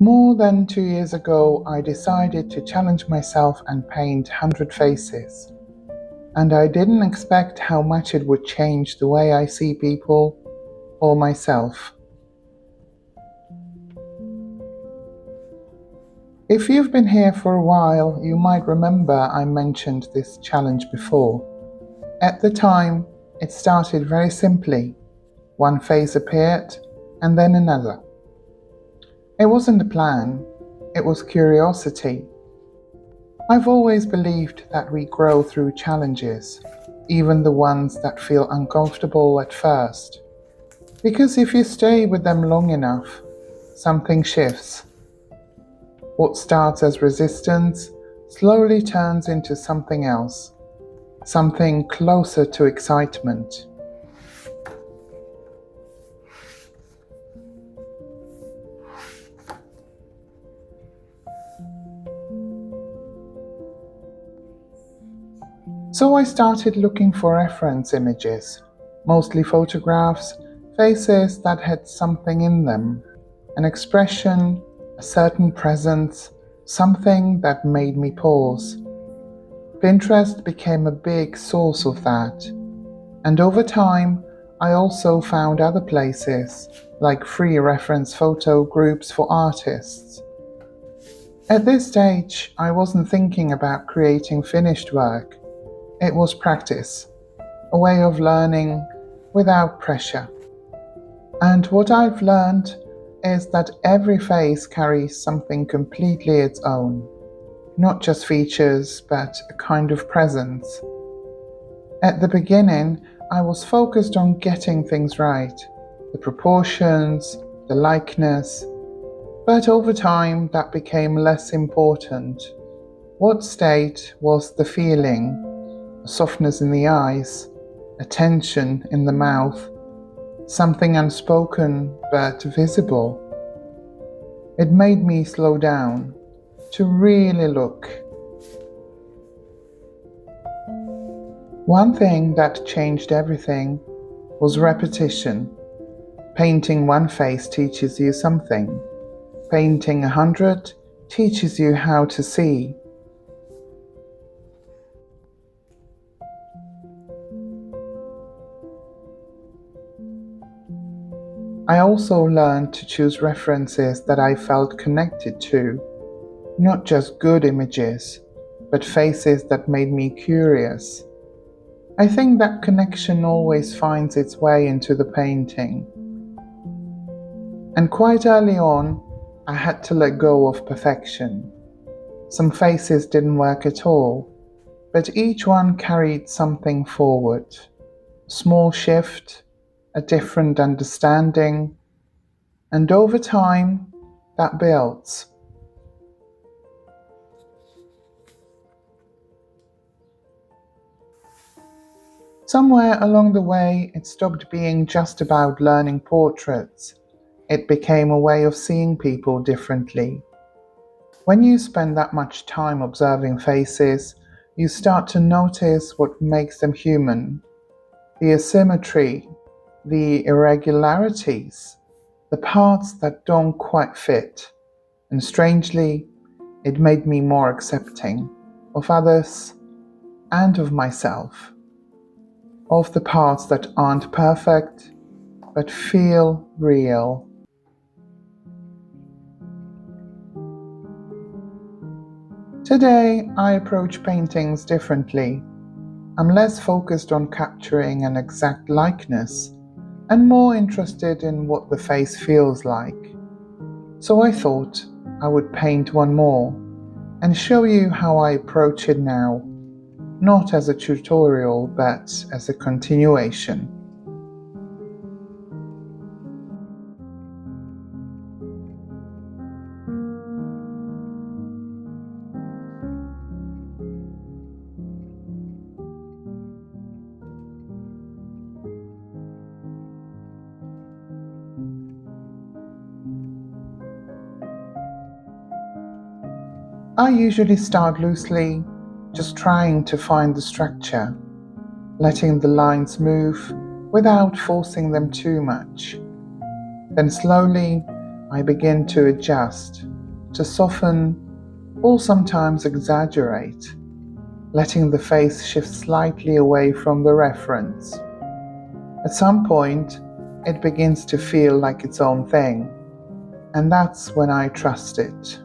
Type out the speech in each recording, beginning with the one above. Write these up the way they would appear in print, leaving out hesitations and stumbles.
More than 2 years ago, I decided to challenge myself and paint 100 faces. And I didn't expect how much it would change the way I see people or myself. If you've been here for a while, you might remember I mentioned this challenge before. At the time, it started very simply. One face appeared, and then another. It wasn't a plan, it was curiosity. I've always believed that we grow through challenges, even the ones that feel uncomfortable at first. Because if you stay with them long enough, something shifts. What starts as resistance slowly turns into something else, something closer to excitement. So I started looking for reference images, mostly photographs, faces that had something in them, an expression, a certain presence, something that made me pause. Pinterest became a big source of that, and over time, I also found other places, like free reference photo groups for artists. At this stage, I wasn't thinking about creating finished work. It was practice, a way of learning without pressure. And what I've learned is that every face carries something completely its own, not just features, but a kind of presence. At the beginning, I was focused on getting things right, the proportions, the likeness, but over time that became less important. What stayed was the feeling, a softness in the eyes, a tension in the mouth, something unspoken but visible. It made me slow down, to really look. One thing that changed everything was repetition. Painting one face teaches you something. Painting 100 teaches you how to see. I also learned to choose references that I felt connected to, not just good images, but faces that made me curious. I think that connection always finds its way into the painting. And quite early on, I had to let go of perfection. Some faces didn't work at all, but each one carried something forward. A small shift, a different understanding, and over time, that builds. Somewhere along the way, it stopped being just about learning portraits. It became a way of seeing people differently. When you spend that much time observing faces, you start to notice what makes them human. The asymmetry, the irregularities, the parts that don't quite fit. And strangely, it made me more accepting of others and of myself, of the parts that aren't perfect but feel real. Today, I approach paintings differently. I'm less focused on capturing an exact likeness and more interested in what the face feels like. So I thought I would paint one more and show you how I approach it now, not as a tutorial but as a continuation. I usually start loosely, just trying to find the structure, letting the lines move without forcing them too much. Then slowly, I begin to adjust, to soften or sometimes exaggerate, letting the face shift slightly away from the reference. At some point, it begins to feel like its own thing, and that's when I trust it.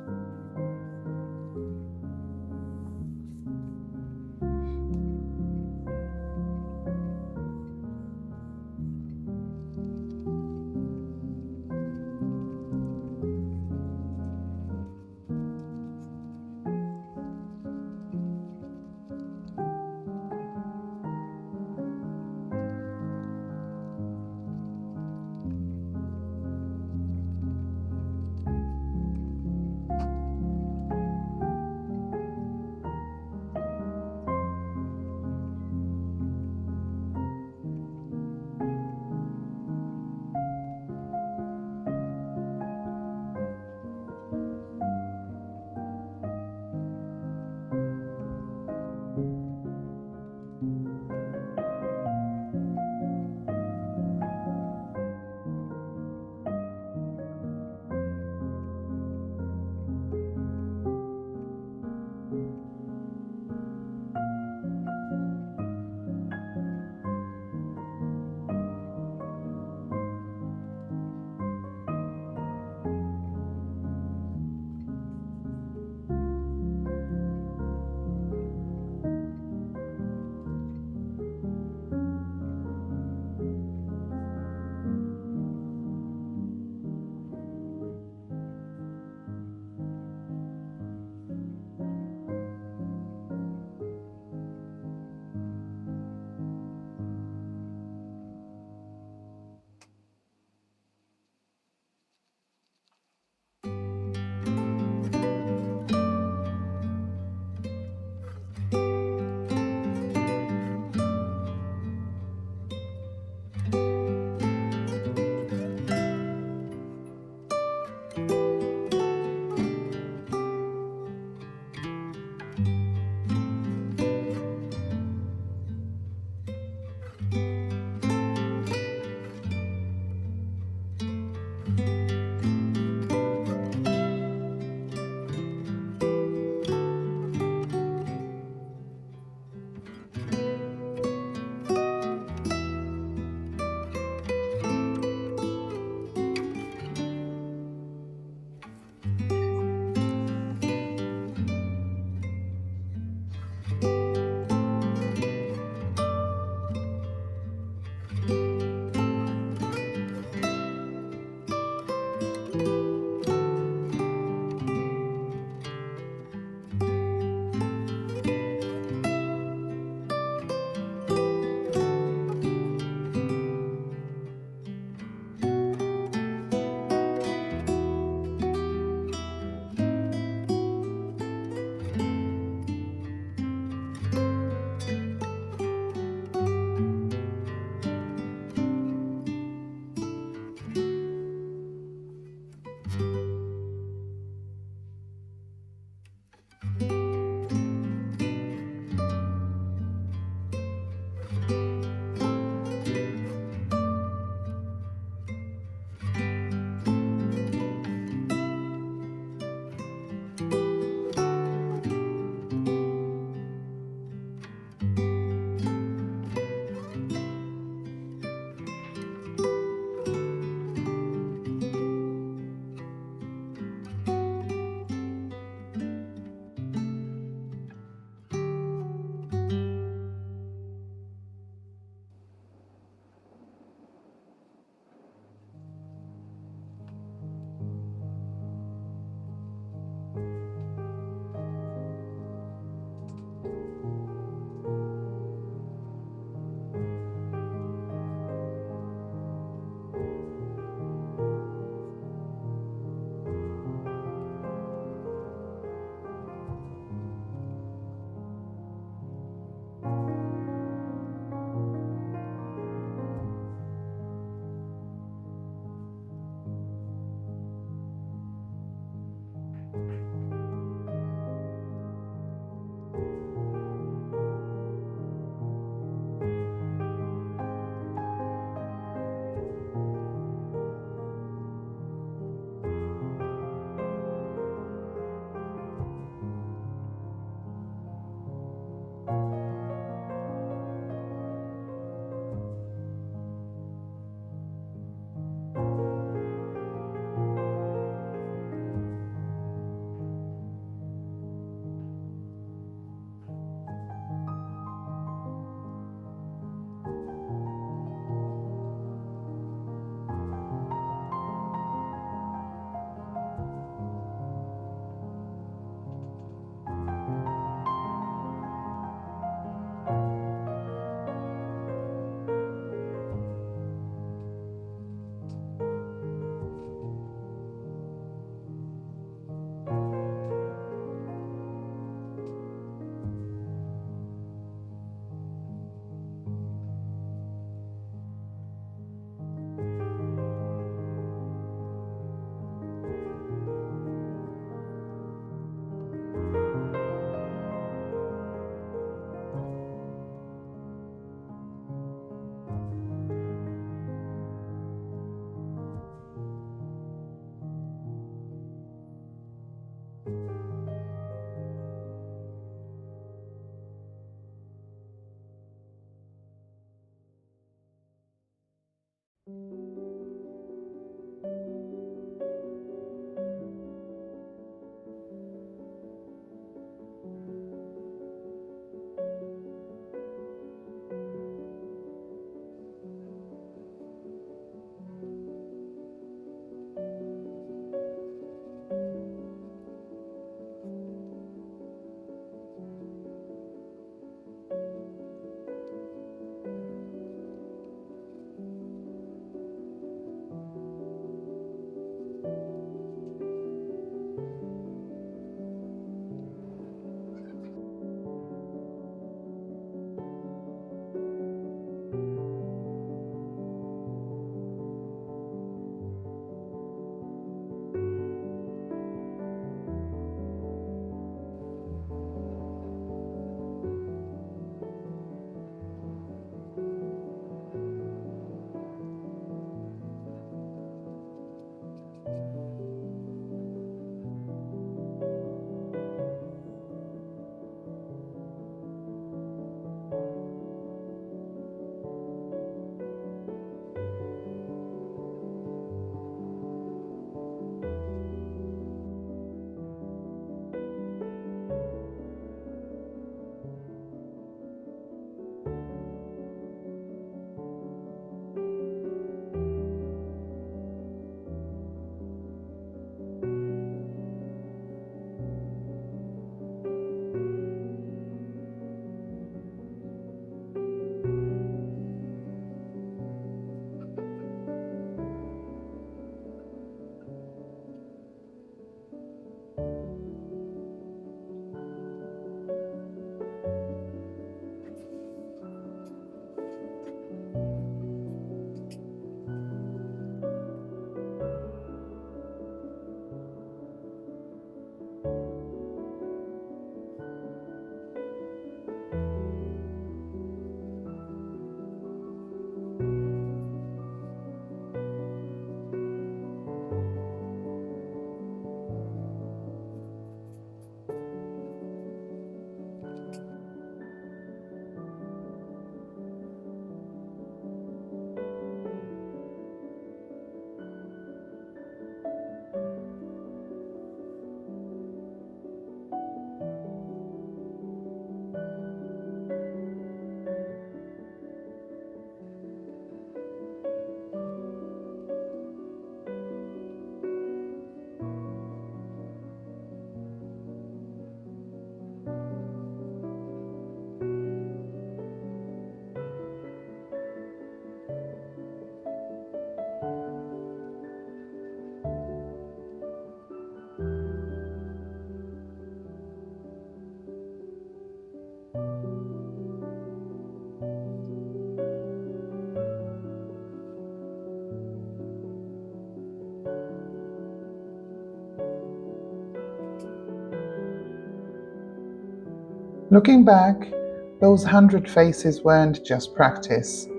Looking back, those 100 faces weren't just practice,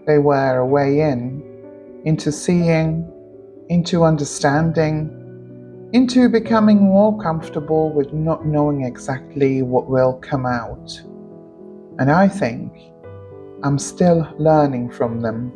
they were a way in, into seeing, into understanding, into becoming more comfortable with not knowing exactly what will come out. And I think I'm still learning from them.